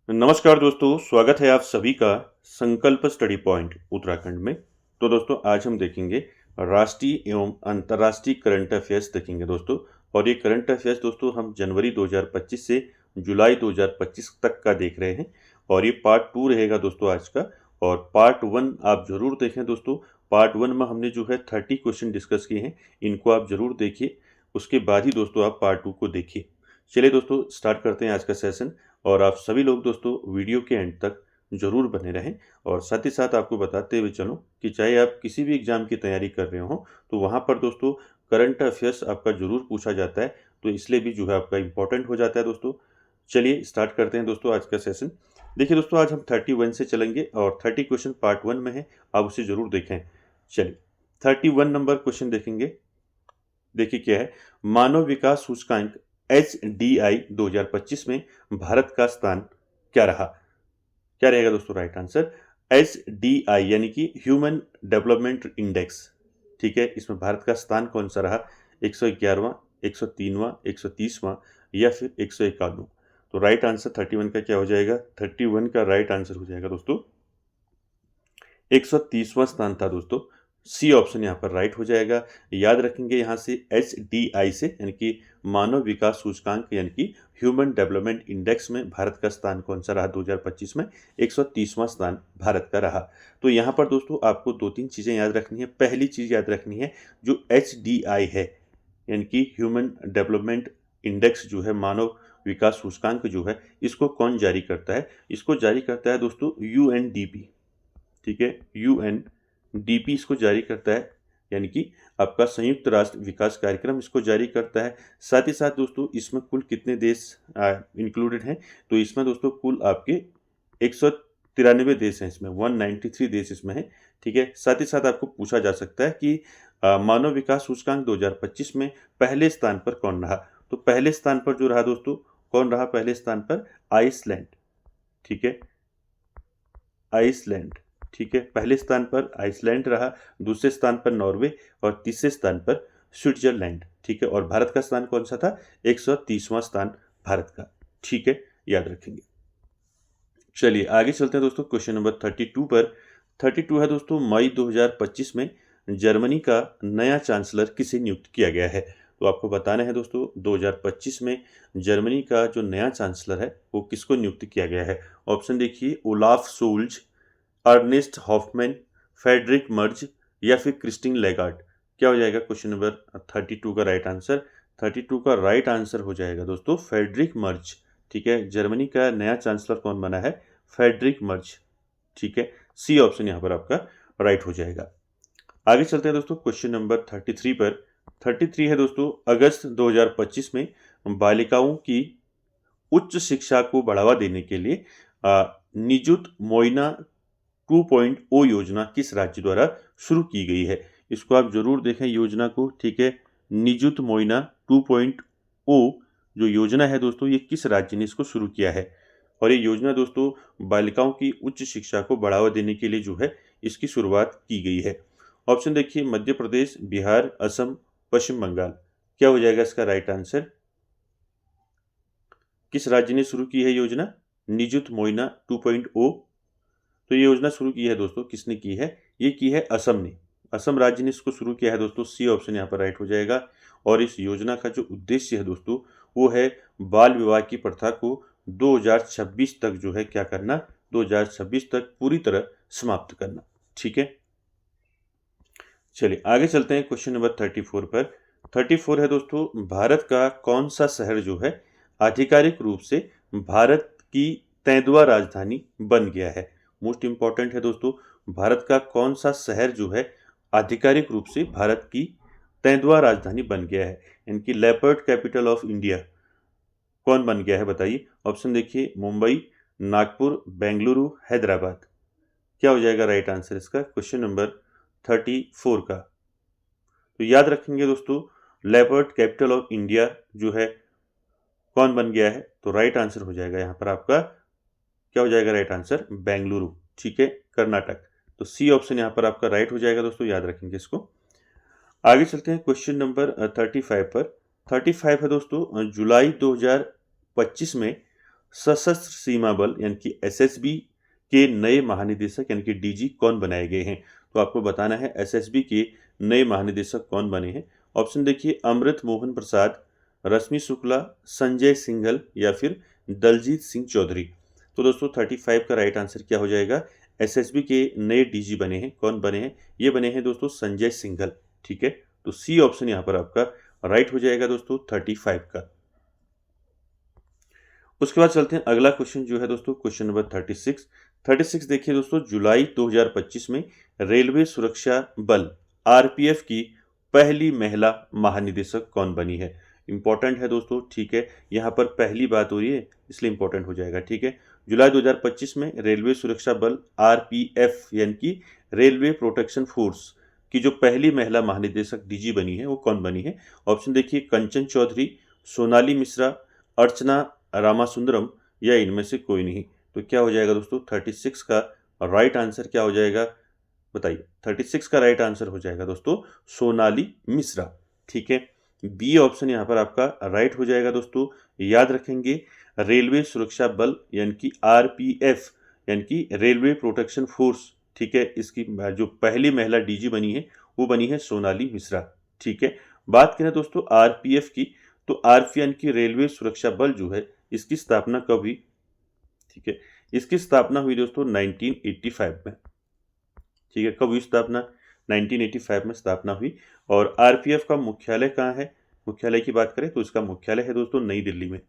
नमस्कार दोस्तों, स्वागत है आप सभी का संकल्प स्टडी पॉइंट उत्तराखंड में। तो दोस्तों आज हम देखेंगे राष्ट्रीय एवं अंतर्राष्ट्रीय करंट अफेयर्स देखेंगे दोस्तों। और ये करंट अफेयर्स दोस्तों हम जनवरी 2025 से जुलाई 2025 तक का देख रहे हैं। और ये पार्ट 2 रहेगा दोस्तों आज का। और पार्ट 1 आप जरूर देखें दोस्तों। पार्ट 1 में हमने जो है 30 क्वेश्चन डिस्कस किए हैं, इनको आप जरूर देखिए। उसके बाद ही दोस्तों आप पार्ट 2 को देखिए। चलिए दोस्तों स्टार्ट करते हैं आज का सेशन। और आप सभी लोग दोस्तों वीडियो के एंड तक जरूर बने रहें। और साथ ही साथ आपको बताते हुए चलूं कि चाहे आप किसी भी एग्जाम की तैयारी कर रहे हो तो वहां पर दोस्तों करंट अफेयर्स आपका जरूर पूछा जाता है, तो इसलिए भी जो है आपका इंपॉर्टेंट हो जाता है दोस्तों। चलिए स्टार्ट करते हैं दोस्तों आज का सेशन। देखिए दोस्तों आज हम 31 से चलेंगे और 30 क्वेश्चन पार्ट 1 में है, आप उसे जरूर देखें। चलिए 31 नंबर क्वेश्चन देखेंगे। देखिए क्या है, मानव विकास सूचकांक HDI 2025 में भारत का स्थान क्या रहा। क्या रहेगा दोस्तों राइट आंसर, HDI यानी कि ह्यूमन डेवलपमेंट इंडेक्स। ठीक है, इसमें भारत का स्थान कौन सा रहा, 111वां, 103वां, 130वां या फिर 151वां। तो राइट आंसर 31 का क्या हो जाएगा, 31 का राइट आंसर हो जाएगा दोस्तों 130वां स्थान था दोस्तों। सी ऑप्शन यहाँ पर राइट हो जाएगा। याद रखेंगे यहाँ से HDI से यानी कि मानव विकास सूचकांक यानी कि ह्यूमन डेवलपमेंट इंडेक्स में भारत का स्थान कौन सा रहा 2025 में, 130वां स्थान भारत का रहा। तो यहाँ पर दोस्तों आपको दो तीन चीज़ें याद रखनी है। पहली चीज़ याद रखनी है, जो HDI है यानी कि ह्यूमन डेवलपमेंट इंडेक्स जो है, मानव विकास सूचकांक जो है, इसको कौन जारी करता है। इसको जारी करता है दोस्तों UNDP। ठीक है, UNDP इसको जारी करता है, यानी कि आपका संयुक्त राष्ट्र विकास कार्यक्रम इसको जारी करता है। साथ ही साथ दोस्तों इसमें कुल कितने देश इंक्लूडेड हैं, तो इसमें दोस्तों कुल आपके 193 देश हैं, इसमें 193 देश इसमें हैं। ठीक है, साथ ही साथ आपको पूछा जा सकता है कि मानव विकास सूचकांक 2025 में पहले स्थान पर कौन रहा। तो पहले स्थान पर जो रहा दोस्तों, कौन रहा पहले स्थान पर, आइसलैंड। ठीक है, आइसलैंड। ठीक है, पहले स्थान पर आइसलैंड रहा, दूसरे स्थान पर नॉर्वे और तीसरे स्थान पर स्विट्जरलैंड। ठीक है, और भारत का स्थान कौन सा था, 130वां स्थान भारत का। ठीक है, याद रखेंगे। चलिए आगे चलते हैं दोस्तों क्वेश्चन नंबर 32 पर। 32 है दोस्तों, मई 2025 में जर्मनी का नया चांसलर किसे नियुक्त किया गया है। तो आपको बताना है दोस्तों 2025 में जर्मनी का जो नया चांसलर है वो किसको नियुक्त किया गया है। ऑप्शन देखिए, Olaf Scholz, Ernest Hoffmann, Friedrich Merz या फिर क्रिस्टिन लेगार्ड। क्या हो जाएगा क्वेश्चन नंबर 32 का राइट आंसर। 32 का राइट आंसर हो जाएगा दोस्तों फेडरिक मर्ज। ठीक है, जर्मनी का नया चांसलर कौन बना है, फेडरिक मर्ज। ठीक है, सी ऑप्शन यहाँ पर आपका राइट हो जाएगा। आगे चलते हैं दोस्तों क्वेश्चन नंबर 33 पर। 33 है दोस्तों, अगस्त 2025 में बालिकाओं की उच्च शिक्षा को बढ़ावा देने के लिए निजुत मोइना 2.0 योजना किस राज्य द्वारा शुरू की गई है। इसको आप जरूर देखें योजना को। ठीक है, निजुत मोइना 2.0 जो योजना है दोस्तों, ये किस राज्य ने इसको शुरू किया है। और ये योजना दोस्तों बालिकाओं की उच्च शिक्षा को बढ़ावा देने के लिए जो है इसकी शुरुआत की गई है। ऑप्शन देखिए, मध्य प्रदेश, बिहार, असम, पश्चिम बंगाल। क्या हो जाएगा इसका राइट आंसर, किस राज्य ने शुरू की है योजना निजुत मोइना 2.0। तो ये योजना शुरू की है दोस्तों, किसने की है, ये की है असम ने। असम राज्य ने इसको शुरू किया है दोस्तों। सी ऑप्शन यहाँ पर राइट हो जाएगा। और इस योजना का जो उद्देश्य है दोस्तों, वो है बाल विवाह की प्रथा को 2026 तक जो है क्या करना, 2026 तक पूरी तरह समाप्त करना। ठीक है, चलिए आगे चलते हैं क्वेश्चन नंबर 34 पर। 34 है दोस्तों, भारत का कौन सा शहर जो है आधिकारिक रूप से भारत की तेंदुआ राजधानी बन गया है। मोस्ट इंपॉर्टेंट है दोस्तों, भारत का कौन सा शहर जो है आधिकारिक रूप से भारत की तेंदुआ राजधानी बन गया है, इनकी लेपर्ड कैपिटल ऑफ इंडिया कौन बन गया है बताइए। ऑप्शन देखिए, मुंबई, नागपुर, बेंगलुरु, हैदराबाद। क्या हो जाएगा राइट आंसर इसका क्वेश्चन नंबर 34 का। तो याद रखेंगे दोस्तों, लेपर्ड कैपिटल ऑफ इंडिया जो है कौन बन गया है, तो राइट आंसर हो जाएगा यहाँ पर आपका, क्या हो जाएगा राइट आंसर, बेंगलुरु। ठीक है, कर्नाटक। तो सी ऑप्शन यहाँ पर आपका राइट हो जाएगा दोस्तों, याद रखेंगे इसको। आगे चलते हैं क्वेश्चन नंबर 35 पर। 35 है दोस्तों, जुलाई 2025 में सशस्त्र सीमा बल यानी कि एसएसबी के नए महानिदेशक यानी कि डीजी कौन बनाए गए हैं? तो आपको बताना है एसएसबी के नए महानिदेशक कौन बने हैं। ऑप्शन देखिए, अमृत मोहन प्रसाद, रश्मि शुक्ला, संजय सिंघल या फिर दलजीत सिंह चौधरी। तो दोस्तों 35 का राइट आंसर क्या हो जाएगा? एसएसबी के नए डीजी बने हैं, कौन बने हैं? ये बने हैं दोस्तों संजय सिंघल। ठीक है, तो सी ऑप्शन यहाँ पर आपका राइट हो जाएगा दोस्तों 35 का। उसके बाद चलते हैं अगला क्वेश्चन जो है दोस्तों, क्वेश्चन नंबर 36 देखिए दोस्तों, जुलाई 2025 में रेलवे सुरक्षा बल आरपीएफ की पहली महिला महानिदेशक कौन बनी है? इंपॉर्टेंट है दोस्तों। ठीक है, यहाँ पर पहली बात हो रही है इसलिए इंपॉर्टेंट हो जाएगा। ठीक है, जुलाई 2025 में रेलवे सुरक्षा बल आरपीएफ यानी कि रेलवे प्रोटेक्शन फोर्स की जो पहली महिला महानिदेशक डीजी बनी है वो कौन बनी है? ऑप्शन देखिए, कंचन चौधरी, सोनाली मिश्रा, अर्चना रामासुंदरम या इनमें से कोई नहीं। तो क्या हो जाएगा दोस्तों 36 का राइट आंसर क्या हो जाएगा बताइए? 36 का राइट आंसर हो जाएगा दोस्तों सोनाली मिश्रा। ठीक है, बी ऑप्शन यहाँ पर आपका राइट हो जाएगा दोस्तों। याद रखेंगे रेलवे सुरक्षा बल यानी कि आरपीएफ यानी कि रेलवे प्रोटेक्शन फोर्स। ठीक है, इसकी जो पहली महिला डीजी बनी है वो बनी है सोनाली मिश्रा। ठीक है, बात करें दोस्तों आरपीएफ की, तो आरपीएफ यानी कि रेलवे सुरक्षा बल जो है इसकी स्थापना कब हुई? ठीक है, इसकी स्थापना हुई दोस्तों 1985 में। ठीक है, कब हुई स्थापना? 1985 में स्थापना हुई। और आरपीएफ का मुख्यालय कहाँ है? मुख्यालय की बात करें तो इसका मुख्यालय है दोस्तों नई दिल्ली में।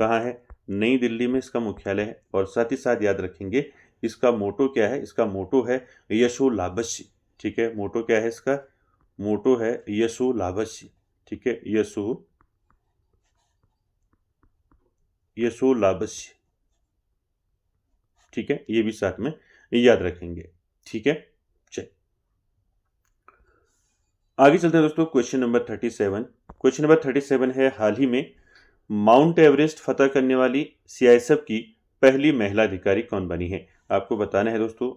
कहाँ है? नई दिल्ली में इसका मुख्यालय है। और साथ ही साथ याद रखेंगे इसका मोटो क्या है? इसका मोटो है यशो लाभस्य। ठीक है, मोटो क्या है इसका? मोटो है यशो लाभस्य। ठीक है, यशो लाभस्य। ठीक है, ये भी साथ में याद रखेंगे। ठीक है, चलिए आगे चलते हैं दोस्तों, क्वेश्चन नंबर 37। क्वेश्चन नंबर 37 है, हाल ही में माउंट एवरेस्ट फतह करने वाली सीआईएसएफ की पहली महिला अधिकारी कौन बनी है? आपको बताना है दोस्तों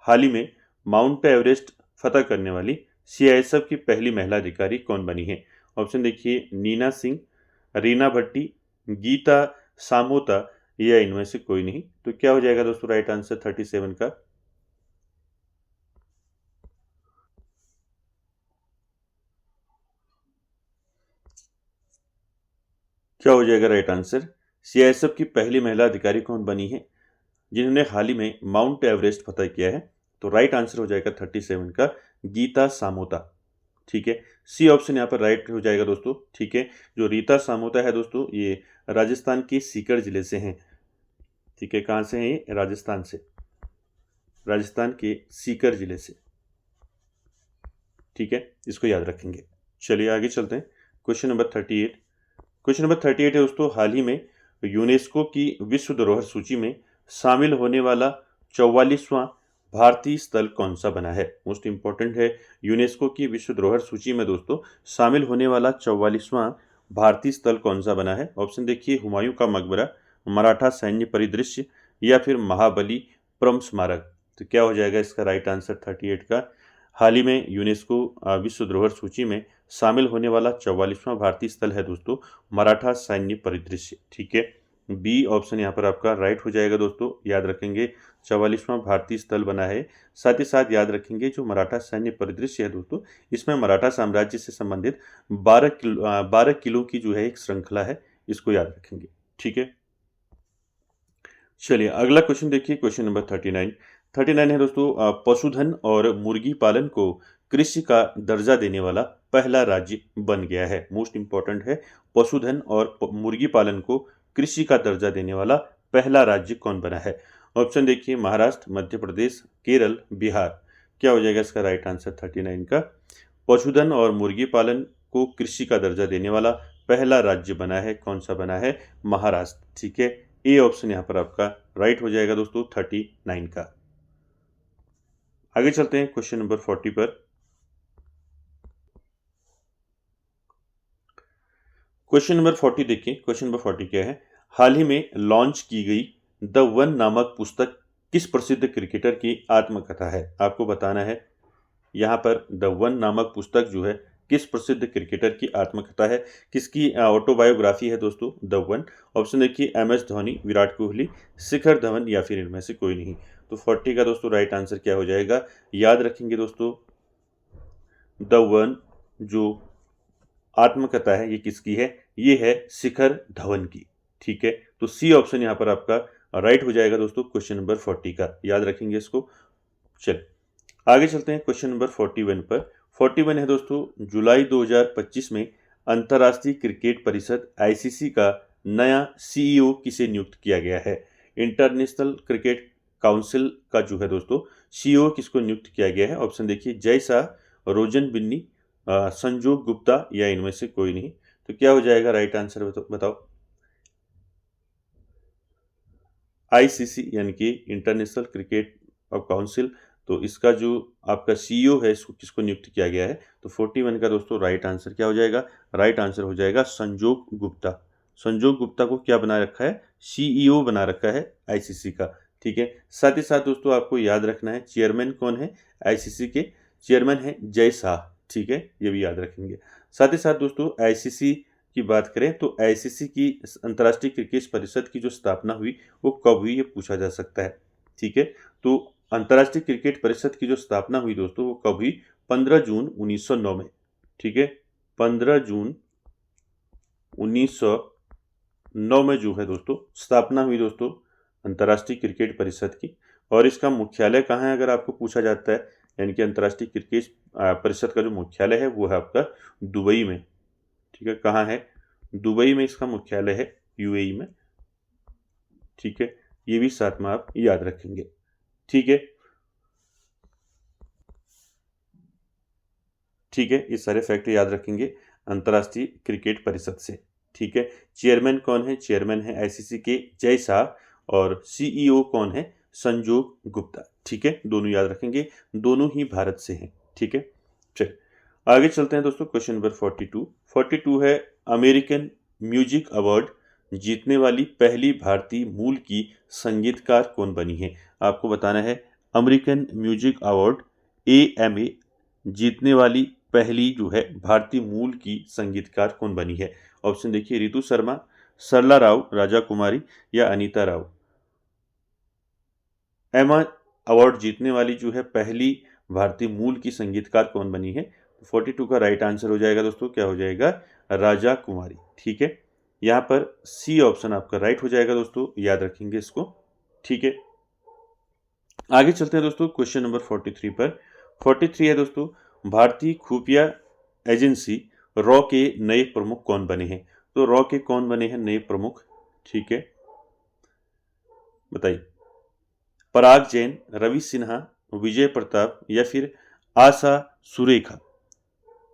हाल ही में माउंट एवरेस्ट फतह करने वाली सीआईएसएफ की पहली महिला अधिकारी कौन बनी है? ऑप्शन देखिए, नीना सिंह, रीना भट्टी, गीता सामोता या इनमें से कोई नहीं। तो क्या हो जाएगा दोस्तों राइट आंसर 37 का? क्या हो जाएगा राइट आंसर? सीआईएसएफ की पहली महिला अधिकारी कौन बनी है जिन्होंने हाल ही में माउंट एवरेस्ट फतह किया है? तो राइट आंसर हो जाएगा 37 का गीता सामोता। ठीक है, सी ऑप्शन यहाँ पर राइट हो जाएगा दोस्तों। ठीक है, जो रीता सामोता है दोस्तों ये राजस्थान के सीकर जिले से हैं। ठीक है, कहाँ से हैं ये? राजस्थान से, राजस्थान के सीकर जिले से। ठीक है, इसको याद रखेंगे। चलिए आगे चलते हैं, क्वेश्चन नंबर 38। क्वेश्चन नंबर 38 है दोस्तों, हाल ही में यूनेस्को की विश्व धरोहर सूची में शामिल होने वाला 44वां भारतीय स्थल कौन सा बना है? मोस्ट इंपॉर्टेंट है, यूनेस्को की विश्व धरोहर सूची में दोस्तों शामिल होने वाला 44वां भारतीय स्थल कौन सा बना है? ऑप्शन देखिए, हुमायूं का मकबरा, मराठा सैन्य परिदृश्य या फिर महाबलीपुरम स्मारक। तो क्या हो जाएगा इसका राइट आंसर 38 का? हाल ही में यूनेस्को विश्व धरोहर सूची में शामिल होने वाला 44वां भारतीय स्थल है दोस्तों मराठा सैन्य परिदृश्य। ठीक है, बी ऑप्शन यहाँ पर आपका राइट हो जाएगा दोस्तों। याद रखेंगे 44वां भारतीय स्थल बना है। साथ ही साथ याद रखेंगे जो मराठा सैन्य परिदृश्य है दोस्तों इसमें मराठा साम्राज्य से संबंधित 12 किलो की जो है एक श्रृंखला है, इसको याद रखेंगे। ठीक है, चलिए अगला क्वेश्चन देखिए, क्वेश्चन नंबर 39 है दोस्तों, पशुधन और मुर्गी पालन को कृषि का दर्जा देने वाला पहला राज्य बन गया है। मोस्ट इंपॉर्टेंट है, पशुधन और मुर्गी पालन को कृषि का दर्जा देने वाला पहला राज्य कौन बना है? ऑप्शन देखिए, महाराष्ट्र, मध्य प्रदेश, केरल, बिहार। क्या हो जाएगा इसका राइट आंसर 39 का? पशुधन और मुर्गी पालन को कृषि का दर्जा देने वाला पहला राज्य बना है, कौन सा बना है? महाराष्ट्र। ठीक है, ए ऑप्शन यहाँ पर आपका राइट हो जाएगा दोस्तों 39 का। आगे चलते हैं क्वेश्चन नंबर 40 पर। क्वेश्चन नंबर 40 देखिए, क्वेश्चन नंबर 40 क्या है? हाल ही में लॉन्च की गई द वन नामक पुस्तक किस प्रसिद्ध क्रिकेटर की आत्मकथा है? आपको बताना है यहाँ पर द वन नामक पुस्तक जो है किस प्रसिद्ध क्रिकेटर की आत्मकथा है, किसकी ऑटोबायोग्राफी है दोस्तों? The one. ऑप्शन देखिए MS धोनी, विराट कोहली, शिखर धवन या फिर इनमें से कोई नहीं। तो 40 का दोस्तों राइट आंसर क्या हो जाएगा? याद रखेंगे दोस्तों, द वन जो आत्मकथा है ये किसकी है? ये है शिखर धवन की। ठीक है, तो सी ऑप्शन यहाँ पर आपका राइट हो जाएगा दोस्तों क्वेश्चन नंबर 40 का। याद रखेंगे इसको। चल आगे चलते हैं क्वेश्चन नंबर 41 पर। 41 है दोस्तों, जुलाई 2025 में अंतर्राष्ट्रीय क्रिकेट परिषद ICC का नया CEO किसे नियुक्त किया गया है? इंटरनेशनल क्रिकेट काउंसिल का जो है दोस्तों CEO किसको नियुक्त किया गया है? ऑप्शन देखिए, जय शाह, रोजन बिन्नी, संजोग गुप्ता या इनमें से कोई नहीं। तो क्या हो जाएगा राइट आंसर बताओ? ICC यानी कि इंटरनेशनल क्रिकेट काउंसिल, तो इसका जो आपका CEO है इसको किसको नियुक्त किया गया है? तो 41 का दोस्तों राइट आंसर क्या हो जाएगा? राइट आंसर हो जाएगा संजोग गुप्ता। संजोग गुप्ता को क्या बना रखा है? CEO बना रखा है ICC का। ठीक है, साथ ही साथ दोस्तों आपको याद रखना है चेयरमैन कौन है ICC के? चेयरमैन है जय शाह। ठीक है, ये भी याद रखेंगे। साथ ही साथ दोस्तों ICC की बात करें तो ICC की अंतर्राष्ट्रीय क्रिकेट परिषद की जो स्थापना हुई वो कब हुई, ये पूछा जा सकता है। ठीक है, तो अंतर्राष्ट्रीय क्रिकेट परिषद की जो स्थापना हुई दोस्तों वो कब हुई? 15 जून 1909 में। ठीक है, 15 जून 1909 में जो है दोस्तों स्थापना हुई दोस्तों अंतर्राष्ट्रीय क्रिकेट परिषद की। और इसका मुख्यालय कहाँ है अगर आपको पूछा जाता है, यानी कि अंतर्राष्ट्रीय क्रिकेट परिषद का जो मुख्यालय है वो है आपका दुबई में। ठीक है, कहाँ है? दुबई में इसका मुख्यालय है, UAE में। ठीक है, ये भी साथ में आप याद रखेंगे। ठीक है, ठीक है, ये सारे फैक्ट याद रखेंगे अंतर्राष्ट्रीय क्रिकेट परिषद से। ठीक है, चेयरमैन कौन है? चेयरमैन है ICC के जय शाह और CEO कौन है? संजोग गुप्ता। ठीक है, दोनों याद रखेंगे, दोनों ही भारत से हैं। ठीक है, चलिए आगे चलते हैं दोस्तों क्वेश्चन नंबर 42। 42 है, अमेरिकन म्यूजिक अवार्ड जीतने वाली पहली भारतीय मूल की संगीतकार कौन बनी है? आपको बताना है अमेरिकन म्यूजिक अवार्ड AMA जीतने वाली पहली जो है भारतीय मूल की संगीतकार कौन बनी है? ऑप्शन देखिए, रितु शर्मा, सरला राव, राजा कुमारी या अनीता राव। एमा अवार्ड जीतने वाली जो है पहली भारतीय मूल की संगीतकार कौन बनी है? 42 का राइट आंसर हो जाएगा दोस्तों, क्या हो जाएगा? राजा कुमारी। ठीक है, यहाँ पर सी ऑप्शन आपका राइट हो जाएगा दोस्तों, याद रखेंगे इसको। ठीक है, आगे चलते हैं दोस्तों क्वेश्चन नंबर 43 पर। 43 है दोस्तों, भारतीय खुफिया एजेंसी रॉ के नए प्रमुख कौन बने हैं? तो रॉ के कौन बने हैं नए प्रमुख? ठीक है, बताइए। पराग जैन, रवि सिन्हा, विजय प्रताप या फिर आशा सुरेखा।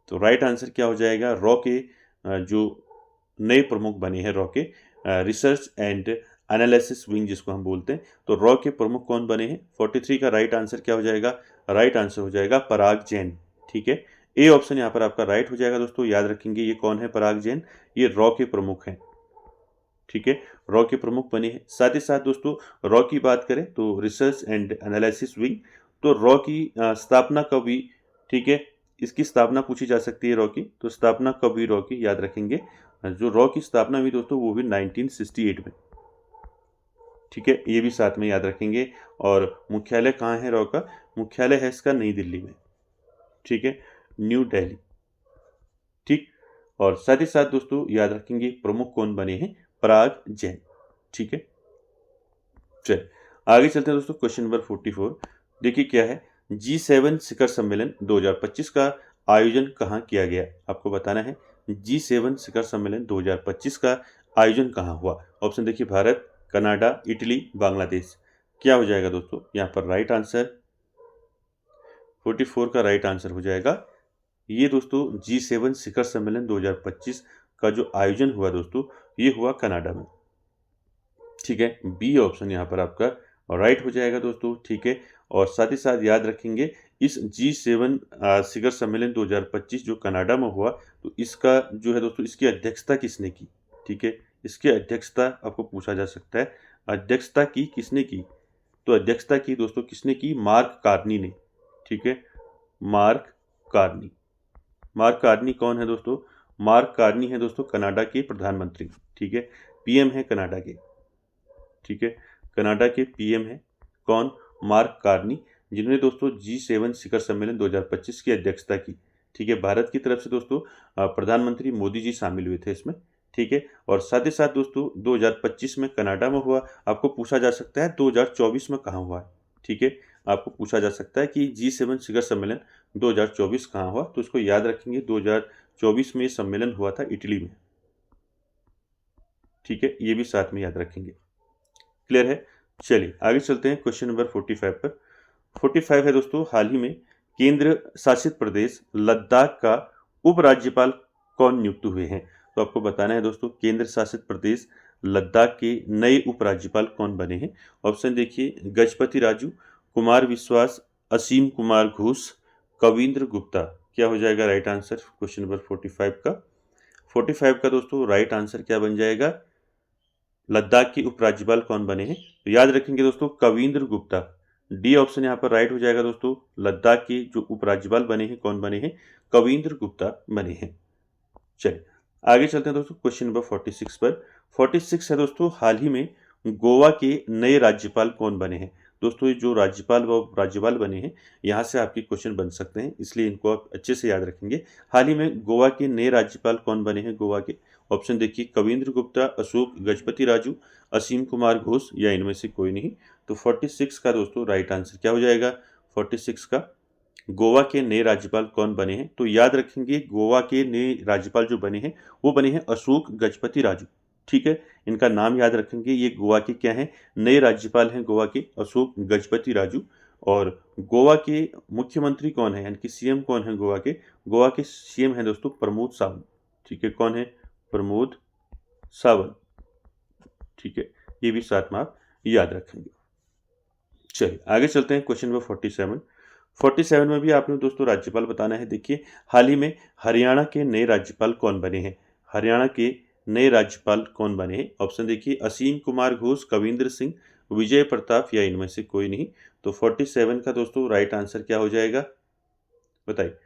तो राइट आंसर क्या हो जाएगा? रॉ के जो नए प्रमुख बने हैं रॉ के रिसर्च एंड एनालिसिस विंग जिसको हम बोलते हैं, तो रॉ के प्रमुख कौन बने हैं? 43 का राइट आंसर क्या हो जाएगा? राइट आंसर हो जाएगा पराग जैन। ठीक है, ए ऑप्शन यहाँ पर आपका राइट हो जाएगा दोस्तों, याद रखेंगे ये कौन है पराग जैन? ये रॉ के प्रमुख हैं। ठीक है, रॉ के प्रमुख बने हैं। साथ ही साथ दोस्तों रॉ की बात करें तो रिसर्च एंड एनालिसिस विंग, तो रॉ की स्थापना कब हुई? ठीक है, इसकी स्थापना पूछी जा सकती है रॉ की, तो स्थापना कब हुई रॉ की? याद रखेंगे जो रॉ की स्थापना हुई दोस्तों वो हुई 1968 में। ठीक है, ये भी साथ में याद रखेंगे। और मुख्यालय कहाँ है रॉ का? मुख्यालय है इसका नई दिल्ली में। ठीक है, न्यू दिल्ली। ठीक, और साथ ही साथ दोस्तों याद रखेंगे प्रमुख कौन बने हैं? पराग जैन। ठीक है, चलिए आगे चलते हैं दोस्तों क्वेश्चन नंबर 44। देखिए क्या है, G7 शिखर सम्मेलन 2025 का आयोजन कहाँ किया गया? आपको बताना है G7 शिखर सम्मेलन 2025 का आयोजन कहाँ हुआ? ऑप्शन देखिए, भारत, कनाडा, इटली, बांग्लादेश। क्या हो जाएगा दोस्तों यहाँ पर राइट आंसर? 44 का राइट आंसर हो जाएगा ये दोस्तों G7 शिखर सम्मेलन 2025 का जो आयोजन हुआ दोस्तों ये हुआ कनाडा में। ठीक है, बी ऑप्शन यहाँ पर आपका राइट हो जाएगा दोस्तों। ठीक है, और साथ ही साथ याद रखेंगे इस G7 शिखर सम्मेलन 2025 जो कनाडा में हुआ, तो इसका जो है दोस्तों इसकी अध्यक्षता किसने की? ठीक है, इसकी अध्यक्षता आपको पूछा जा सकता है, अध्यक्षता की किसने की? तो अध्यक्षता की दोस्तों किसने की? मार्क कार्नी ने। ठीक है, मार्क कार्नी। मार्क कार्नी कौन है दोस्तों? मार्क कार्नी है दोस्तों कनाडा के प्रधानमंत्री, ठीक है, पीएम है कनाडा के, ठीक है, कनाडा के पीएम है कौन? मार्क कार्नी, जिन्होंने दोस्तों G7 शिखर सम्मेलन 2025 की अध्यक्षता की, ठीक है। भारत की तरफ से दोस्तों प्रधानमंत्री मोदी जी शामिल हुए थे इसमें, ठीक है। और साथ ही साथ दोस्तों 2025 में कनाडा में हुआ। आपको पूछा जा सकता है 2024 में कहाँ हुआ है, ठीक है, आपको पूछा जा सकता है कि G7 शिखर सम्मेलन 2024 कहाँ हुआ, तो इसको याद रखेंगे 2024 में ये सम्मेलन हुआ था इटली में, ठीक है, ये भी साथ में याद रखेंगे। क्लियर है? चलिए आगे चलते हैं क्वेश्चन नंबर 45 पर। 45 है दोस्तों, हाल ही में केंद्र शासित प्रदेश लद्दाख का उपराज्यपाल कौन नियुक्त हुए हैं? तो आपको बताना है दोस्तों केंद्र शासित प्रदेश लद्दाख के नए उपराज्यपाल कौन बने हैं। ऑप्शन देखिए, गजपति राजू, कुमार विश्वास, असीम कुमार घोष, कविंद्र गुप्ता। क्या हो जाएगा राइट आंसर क्वेश्चन नंबर 45 का? 45 का दोस्तों राइट आंसर क्या बन जाएगा? लद्दाख के उपराज्यपाल कौन बने हैं? तो याद रखेंगे दोस्तों कविंद्र गुप्ता। डी ऑप्शन यहाँ पर राइट हो जाएगा दोस्तों। लद्दाख के जो उपराज्यपाल बने हैं कौन बने हैं? कविंद्र गुप्ता बने हैं। चलिए आगे चलते हैं दोस्तों क्वेश्चन नंबर 46 पर। 46 है दोस्तों, हाल ही में गोवा के नए राज्यपाल कौन बने हैं? दोस्तों ये जो राज्यपाल बने हैं, यहाँ से आपके क्वेश्चन बन सकते हैं, इसलिए इनको आप अच्छे से याद रखेंगे। हाल ही में गोवा के नए राज्यपाल कौन बने हैं गोवा के? ऑप्शन देखिए, कविंद्र गुप्ता, अशोक गजपति राजू, असीम कुमार घोष या इनमें से कोई नहीं। तो 46 का दोस्तों राइट आंसर क्या हो जाएगा? 46 का गोवा के नए राज्यपाल कौन बने हैं? तो याद रखेंगे गोवा के नए राज्यपाल जो बने हैं वो बने हैं अशोक गजपति राजू, ठीक है। इनका नाम याद रखेंगे, ये गोवा के क्या हैं? नए राज्यपाल हैं गोवा के, अशोक गजपति राजू। और गोवा के मुख्यमंत्री कौन है, यानी कि सीएम कौन है गोवा के? गोवा के सीएम हैं दोस्तों प्रमोद सावंत, ठीक है। कौन है? प्रमोद सावंत, ठीक है, ये भी साथ में आप याद रखेंगे। चलिए आगे चलते हैं क्वेश्चन नंबर 47। 47 में भी आपने दोस्तों राज्यपाल बताना है। देखिए हाल ही में हरियाणा के नए राज्यपाल कौन बने हैं? हरियाणा के नए राज्यपाल कौन बने हैं? ऑप्शन देखिए, असीम कुमार घोष, कविंद्र सिंह, विजय प्रताप या इनमें से कोई नहीं। तो 47 का दोस्तों राइट आंसर क्या हो जाएगा बताइए?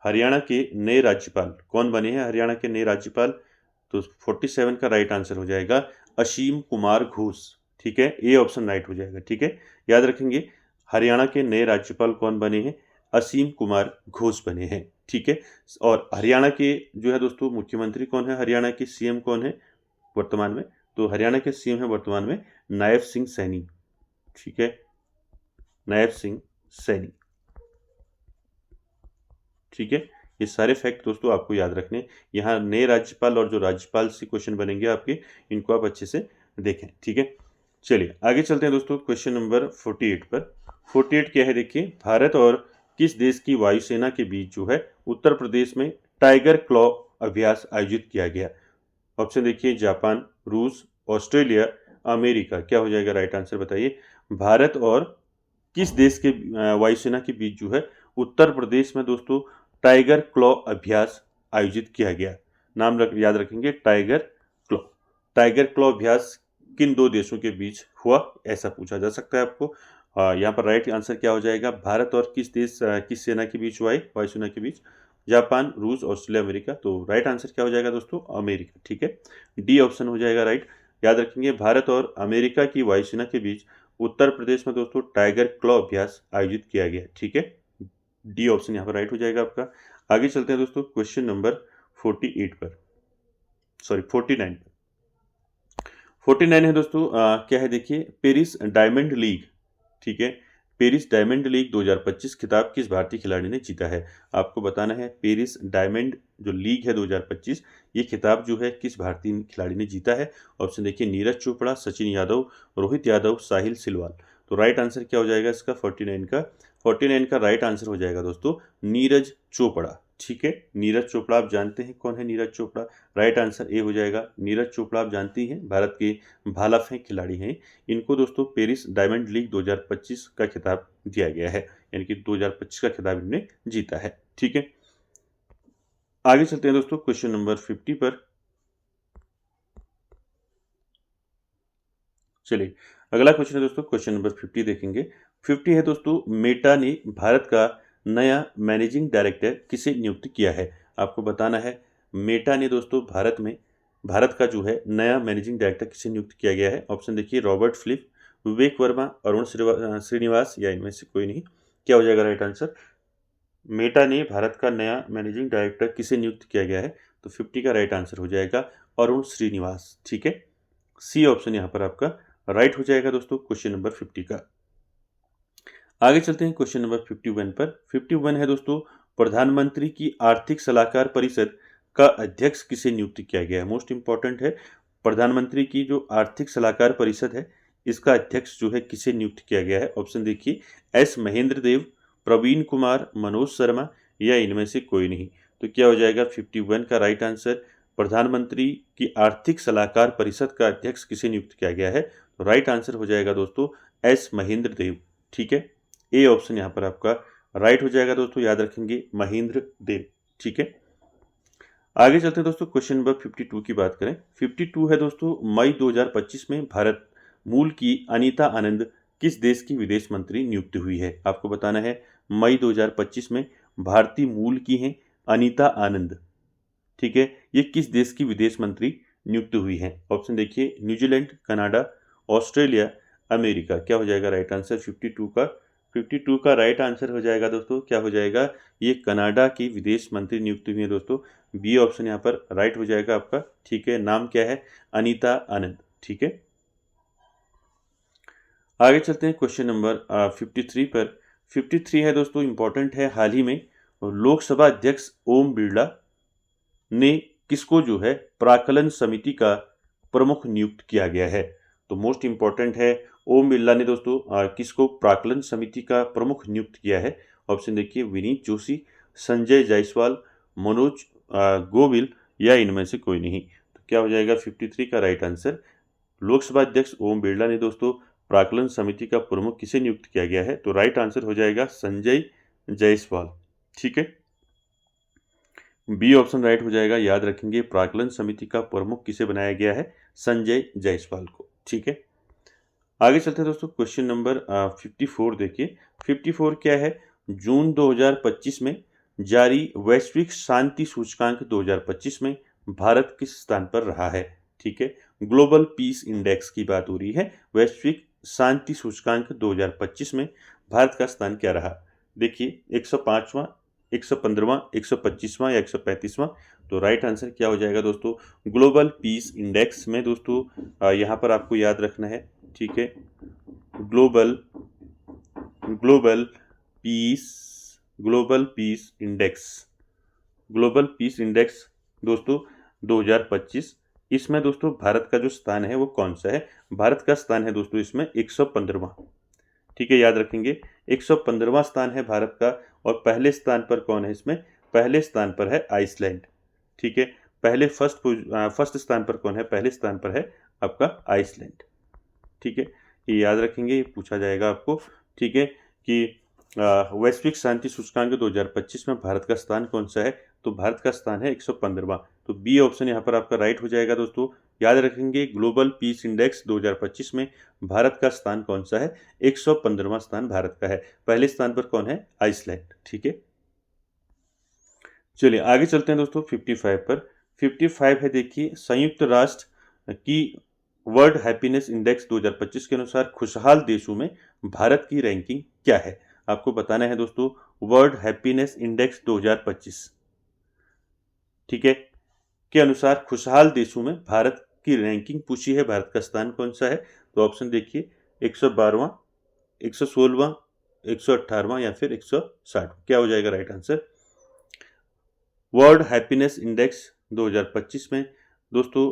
हरियाणा के नए राज्यपाल कौन बने हैं? हरियाणा के नए राज्यपाल, तो 47 का राइट आंसर हो जाएगा असीम कुमार घोष, ठीक है, ए ऑप्शन राइट हो जाएगा, ठीक है। याद रखेंगे हरियाणा के नए राज्यपाल कौन बने हैं? असीम कुमार घोष बने हैं, ठीक है। और हरियाणा के जो है दोस्तों मुख्यमंत्री कौन है? हरियाणा के सीएम कौन है वर्तमान में? तो हरियाणा के सीएम है वर्तमान में नायब सिंह सैनी, ठीक है, नायब सिंह सैनी, ठीक है। ये सारे फैक्ट दोस्तों आपको याद रखने। यहाँ नए राज्यपाल और जो राज्यपाल से क्वेश्चन बनेंगे आपके, इनको आप अच्छे से देखें, ठीक है। चलिए आगे चलते हैं दोस्तों क्वेश्चन नंबर 48 पर। 48 क्या है देखिए, भारत और किस देश की वायुसेना के बीच जो है उत्तर प्रदेश में टाइगर क्लॉ अभ्यास आयोजित किया गया? ऑप्शन देखिए, जापान, रूस, ऑस्ट्रेलिया, अमेरिका। क्या हो जाएगा राइट आंसर बताइए? भारत और किस देश के वायुसेना के बीच जो है उत्तर प्रदेश में दोस्तों टाइगर क्लॉ अभ्यास आयोजित किया गया? नाम याद रखेंगे, टाइगर क्लॉ। टाइगर क्लॉ अभ्यास किन दो देशों के बीच हुआ, ऐसा पूछा जा सकता है आपको। यहाँ पर राइट आंसर क्या हो जाएगा? भारत और किस देश किस सेना के बीच हुआ है, वायुसेना के बीच? जापान, रूस, ऑस्ट्रेलिया, अमेरिका। तो राइट आंसर क्या हो जाएगा दोस्तों? अमेरिका, ठीक है, डी ऑप्शन हो जाएगा राइट। याद रखेंगे भारत और अमेरिका की वायुसेना के बीच उत्तर प्रदेश में दोस्तों टाइगर क्लॉ अभ्यास आयोजित किया गया, ठीक है, डी ऑप्शन यहाँ पर राइट हो जाएगा आपका। आगे चलते हैं दोस्तों क्वेश्चन नंबर 48 पर, सॉरी 49 पर। 49 है दोस्तों, क्या है देखिए, पेरिस डायमंड लीग, ठीक है, पेरिस डायमंड लीग 2025 खिताब किस भारतीय खिलाड़ी ने जीता है? आपको बताना है पेरिस डायमंड जो लीग है 2025, ये खिताब जो है किस भारतीय खिलाड़ी ने जीता है? ऑप्शन देखिए, नीरज चोपड़ा, सचिन यादव, रोहित यादव, साहिल सिलवाल। तो राइट आंसर क्या हो जाएगा इसका 49 का? 49 का राइट आंसर हो जाएगा दोस्तों नीरज चोपड़ा, ठीक है। नीरज चोपड़ा आप जानते हैं कौन है Neeraj Chopra? Right answer A हो जाएगा। नीरज चोपड़ा आप जानती हैं भारत के भाला फेंक खिलाड़ी हैं। इनको दोस्तों पेरिस डायमंड लीग 2025 का खिताब दिया गया है, यानी कि 2025 का खिताब इन्होंने जीता है, ठीक है। आगे चलते हैं दोस्तों क्वेश्चन नंबर 50 पर। चलिए अगला क्वेश्चन है दोस्तों क्वेश्चन नंबर 50 देखेंगे। 50 है दोस्तों, मेटा ने भारत का नया मैनेजिंग डायरेक्टर किसे नियुक्त किया है? आपको बताना है मेटा ने दोस्तों भारत का जो है नया मैनेजिंग डायरेक्टर किसे नियुक्त किया गया है। ऑप्शन देखिए रॉबर्ट फिलिप, विवेक वर्मा, अरुण श्रीनिवास या इनमें से कोई नहीं। क्या हो जाएगा राइट आंसर? मेटा ने भारत का नया मैनेजिंग डायरेक्टर किसे नियुक्त किया गया है? तो 50 का राइट आंसर हो जाएगा अरुण श्रीनिवास। ठीक है, सी ऑप्शन यहाँ पर आपका राइट हो जाएगा दोस्तों क्वेश्चन नंबर 50 का। आगे चलते हैं क्वेश्चन नंबर 51 पर। 51 है दोस्तों, प्रधानमंत्री की आर्थिक सलाहकार परिषद का अध्यक्ष किसे नियुक्त किया गया है? मोस्ट इंपॉर्टेंट है, प्रधानमंत्री की जो आर्थिक सलाहकार परिषद है इसका अध्यक्ष जो है किसे नियुक्त किया गया है? ऑप्शन देखिए एस महेंद्र देव, प्रवीण कुमार, मनोज शर्मा या इनमें से कोई नहीं। तो क्या हो जाएगा 51 का राइट आंसर? प्रधानमंत्री की आर्थिक सलाहकार परिषद का अध्यक्ष किसे नियुक्त किया गया है? तो राइट आंसर हो जाएगा दोस्तों एस महेंद्र देव। ठीक है, ए ऑप्शन यहाँ पर आपका राइट हो जाएगा दोस्तों, याद रखेंगे महेंद्र देव। ठीक है, आगे चलते हैं दोस्तों क्वेश्चन नंबर 52 की बात करें। 52 है दोस्तों, मई 2025 में भारत मूल की अनीता आनंद किस देश की विदेश मंत्री नियुक्त हुई है? आपको बताना है मई 2025 में भारतीय मूल की हैं अनीता आनंद। ठीक है, ये किस देश की विदेश मंत्री नियुक्त हुई हैं? ऑप्शन देखिए न्यूजीलैंड, कनाडा, ऑस्ट्रेलिया, अमेरिका। क्या हो जाएगा राइट आंसर 52 का राइट आंसर हो जाएगा दोस्तों, क्या हो जाएगा? ये कनाडा की विदेश मंत्री नियुक्त हुई है दोस्तों। बी ऑप्शन यहाँ पर राइट हो जाएगा आपका। ठीक है, नाम क्या है? अनीता आनंद। ठीक है, आगे चलते हैं क्वेश्चन नंबर 53 पर। 53 है दोस्तों, इंपॉर्टेंट है, हाल ही में लोकसभा अध्यक्ष ओम बिरला ने किसको जो है प्राक्कलन समिति का प्रमुख नियुक्त किया गया है? तो मोस्ट इंपॉर्टेंट है, ओम बिरला ने दोस्तों किसको प्राक्कलन समिति का प्रमुख नियुक्त किया है? ऑप्शन देखिए विनीत जोशी, संजय जायसवाल, मनोज गोविल या इनमें से कोई नहीं। तो क्या हो जाएगा 53 का राइट आंसर? लोकसभा अध्यक्ष ओम बिरला ने दोस्तों प्राक्कलन समिति का प्रमुख किसे नियुक्त किया गया है? तो राइट आंसर हो जाएगा संजय जायसवाल। ठीक है, बी ऑप्शन राइट हो जाएगा, याद रखेंगे प्राक्कलन समिति का प्रमुख किसे बनाया गया है? संजय जायसवाल को। ठीक है, आगे चलते हैं दोस्तों क्वेश्चन नंबर 54 देखिए। 54 क्या है? जून 2025 में जारी वैश्विक शांति सूचकांक 2025 में भारत किस स्थान पर रहा है? ठीक है, ग्लोबल पीस इंडेक्स की बात हो रही है। वैश्विक शांति सूचकांक 2025 में भारत का स्थान क्या रहा? देखिए 105वां, 115वां, 125वां या 135वां। तो राइट आंसर क्या हो जाएगा दोस्तों? ग्लोबल पीस इंडेक्स में दोस्तों यहाँ पर आपको याद रखना है। ठीक है, ग्लोबल पीस इंडेक्स दोस्तों 2025, इसमें दोस्तों भारत का जो स्थान है वो कौन सा है? भारत का स्थान है दोस्तों इसमें 115वां। ठीक है, याद रखेंगे 115वां स्थान है भारत का। और पहले स्थान पर कौन है इसमें? पहले स्थान पर है आइसलैंड। ठीक है, पहले फर्स्ट स्थान पर कौन है? पहले स्थान पर है आपका आइसलैंड। ठीक है, ये याद रखेंगे, ये पूछा जाएगा आपको। ठीक है, कि वैश्विक शांति सूचकांक 2025 में भारत का स्थान कौन सा है? तो भारत का स्थान है 115वां। तो बी ऑप्शन यहाँ पर आपका राइट हो जाएगा दोस्तों, याद रखेंगे ग्लोबल पीस इंडेक्स 2025 में भारत का स्थान कौन सा है? 115वां स्थान भारत का है। पहले स्थान पर कौन है? आइसलैंड। ठीक है, चलिए आगे चलते हैं दोस्तों 55 पर। 55 है देखिए, संयुक्त राष्ट्र की वर्ल्ड हैप्पीनेस इंडेक्स 2025 के अनुसार खुशहाल देशों में भारत की रैंकिंग क्या है? आपको बताना है दोस्तों वर्ल्ड हैप्पीनेस इंडेक्स 2025 ठीक है के अनुसार खुशहाल देशों में भारत की रैंकिंग पूछी है। भारत का स्थान कौन सा है? तो ऑप्शन देखिए 112वां, 116वां, 118वां या फिर 160। क्या हो जाएगा right answer? World happiness index 2025 में दोस्तों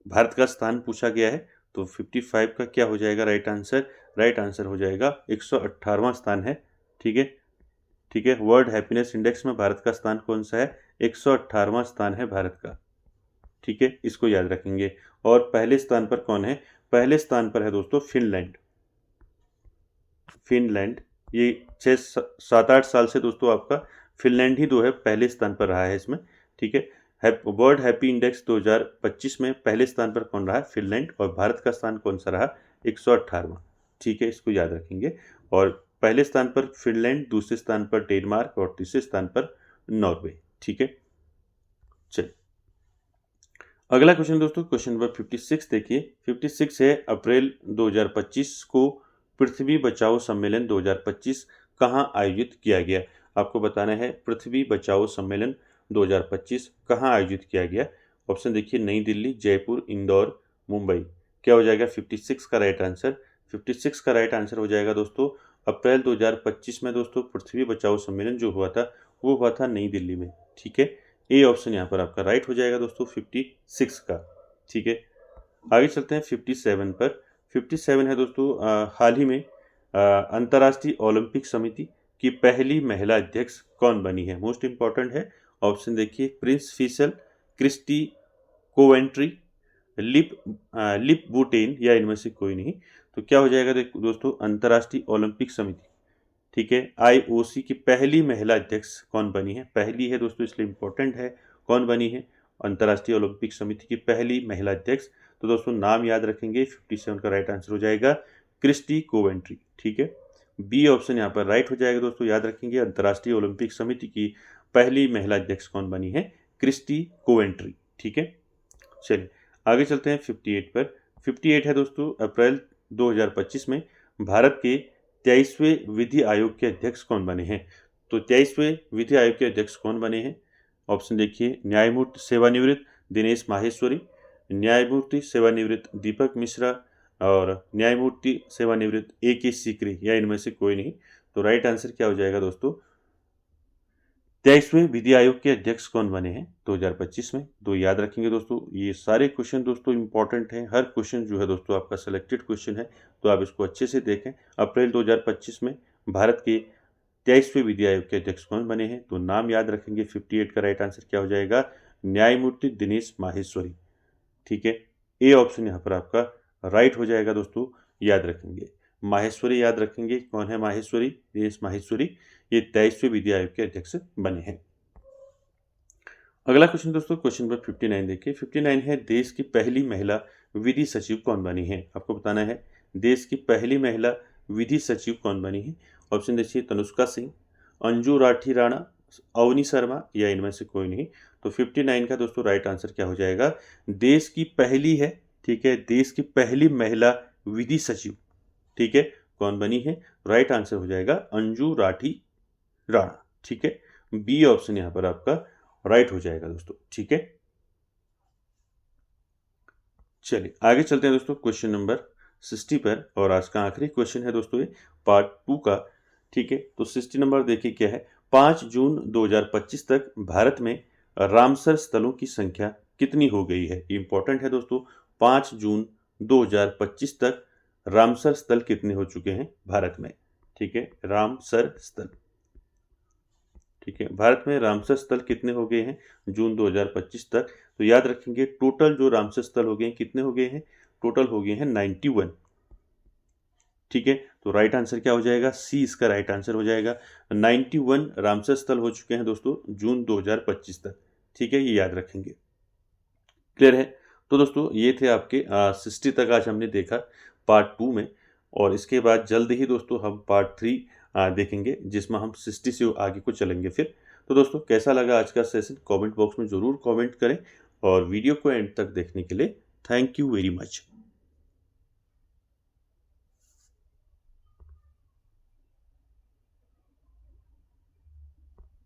भारत का स्थान पूछा गया है। तो 55 का क्या हो जाएगा राइट आंसर? राइट आंसर हो जाएगा 118वां स्थान है। ठीक है, ठीक है, वर्ल्ड हैप्पीनेस इंडेक्स में भारत का स्थान कौन सा है? 118वां स्थान है भारत का। ठीक है, इसको याद रखेंगे। और पहले स्थान पर कौन है? पहले स्थान पर है दोस्तों फिनलैंड। फिनलैंड ये 6-7-8 साल से दोस्तों आपका फिनलैंड ही दो है पहले स्थान पर रहा है इसमें। ठीक है, वर्ल्ड हैप्पी इंडेक्स 2025 में पहले स्थान पर कौन रहा? फिनलैंड। और भारत का स्थान कौन सा रहा? 118वां। ठीक है, इसको याद रखेंगे। और पहले स्थान पर फिनलैंड, दूसरे स्थान पर डेनमार्क और तीसरे स्थान पर नॉर्वे। ठीक है। चलिए अगला क्वेश्चन दोस्तों, क्वेश्चन नंबर 56 देखिए। 56 है, अप्रैल 2025 को पृथ्वी बचाओ सम्मेलन 2025 कहाँ आयोजित किया गया। आपको बताना है पृथ्वी बचाओ सम्मेलन 2025 कहाँ आयोजित किया गया। ऑप्शन देखिए, नई दिल्ली, जयपुर, इंदौर, मुंबई। क्या हो जाएगा 56 का राइट आंसर। 56 का राइट आंसर हो जाएगा दोस्तों अप्रैल 2025 में दोस्तों पृथ्वी बचाओ सम्मेलन जो हुआ था वो हुआ था नई दिल्ली में। ठीक है, ए ऑप्शन यहाँ पर आपका राइट हो जाएगा दोस्तों 56 का। ठीक है, आगे चलते हैं 57 पर। 57 है दोस्तों हाल ही में अंतर्राष्ट्रीय ओलंपिक समिति की पहली महिला अध्यक्ष कौन बनी है। मोस्ट इंपॉर्टेंट है। ऑप्शन देखिए, Prince faecal, Christie Coventry, lip butane या इनमें से कोई नहीं। तो क्या हो जाएगा दोस्तों, अंतर्राष्ट्रीय ओलंपिक समिति, ठीक है, आईओसी की पहली महिला अध्यक्ष कौन बनी है। पहली है दोस्तों इसलिए इंपॉर्टेंट है, कौन बनी है अंतर्राष्ट्रीय ओलंपिक समिति की पहली महिला अध्यक्ष। तो दोस्तों नाम याद रखेंगे, 57 का राइट आंसर हो जाएगा क्रिस्टी कोवेंट्री। ठीक है, बी ऑप्शन यहाँ पर राइट हो जाएगा दोस्तों, याद रखेंगे अंतर्राष्ट्रीय ओलंपिक समिति की पहली महिला अध्यक्ष कौन बनी है, क्रिस्टी कोवेंट्री। ठीक है, चलिए आगे चलते हैं 58 पर। 58 है दोस्तों, अप्रैल 2025 में भारत के 23वें विधि आयोग के अध्यक्ष कौन बने हैं। तो 23वें विधि आयोग के अध्यक्ष कौन बने हैं। ऑप्शन देखिए, न्यायमूर्ति सेवानिवृत्त दिनेश माहेश्वरी, न्यायमूर्ति सेवानिवृत्त दीपक मिश्रा और न्यायमूर्ति सेवानिवृत्त AK सीकरी या इनमें से कोई नहीं। तो राइट आंसर क्या हो जाएगा दोस्तों, 23वें विधि आयोग के अध्यक्ष कौन बने हैं 2025 में। तो याद रखेंगे दोस्तों, ये सारे क्वेश्चन दोस्तों इंपॉर्टेंट हैं। हर क्वेश्चन जो है दोस्तों आपका सिलेक्टेड क्वेश्चन है, तो आप इसको अच्छे से देखें। अप्रैल 2025 में भारत के 23वें विधि आयोग के अध्यक्ष कौन बने हैं। तो नाम याद रखेंगे। 58 का राइट आंसर क्या हो जाएगा, न्यायमूर्ति दिनेश माहेश्वरी। ठीक है, ए ऑप्शन यहाँ पर आपका राइट हो जाएगा दोस्तों, याद रखेंगे माहेश्वरी, याद रखेंगे कौन है माहेश्वरी, दिनेश माहेश्वरी, ये 23वें विधि आयोग के अध्यक्ष बने हैं। अगला क्वेश्चन दोस्तों, क्वेश्चन नंबर 59 देखिए। 59 है, देश की पहली महिला विधि सचिव कौन बनी है। आपको बताना है देश की पहली महिला विधि सचिव कौन बनी है। ऑप्शन देखिए, तनुष्का सिंह, अंजू राठी राणा, अवनी शर्मा या इनमें से कोई नहीं। तो 59 का दोस्तों राइट आंसर क्या हो जाएगा, देश की पहली है, ठीक है, देश की पहली महिला विधि सचिव, ठीक है, कौन बनी है। राइट आंसर हो जाएगा अंजू राठी राणा। ठीक है, बी ऑप्शन यहां पर आपका राइट हो जाएगा दोस्तों। ठीक है, चलिए आगे चलते हैं दोस्तों क्वेश्चन नंबर 60 पर, और आज का आखिरी क्वेश्चन है दोस्तों ये पार्ट 2 का। ठीक है, तो 60 नंबर देखिए क्या है, 5 जून 2025 तक भारत में रामसर स्थलों की संख्या कितनी हो गई है। इंपॉर्टेंट है दोस्तों, 5 जून 2025 तक रामसर स्थल कितने हो चुके हैं भारत में। ठीक है, रामसर स्थल, ठीक है, भारत में रामसर स्थल कितने हो गए हैं जून 2025 तक। तो याद रखेंगे टोटल जो रामसर स्थल हो गए हैं कितने हो गए हैं, टोटल हो गए हैं 91। ठीक है, तो राइट आंसर क्या हो जाएगा, सी इसका राइट आंसर हो जाएगा। 91 रामसर स्थल हो चुके हैं दोस्तों जून 2025 तक। ठीक है, ये याद रखेंगे। क्लियर है। तो दोस्तों ये थे आपके 60 तक आज हमने देखा पार्ट 2 में, और इसके बाद जल्द ही दोस्तों हम पार्ट 3 देखेंगे जिसमें हम 60 से आगे को चलेंगे फिर। तो दोस्तों कैसा लगा आज का सेशन, कमेंट बॉक्स में ज़रूर कमेंट करें, और वीडियो को एंड तक देखने के लिए थैंक यू वेरी मच।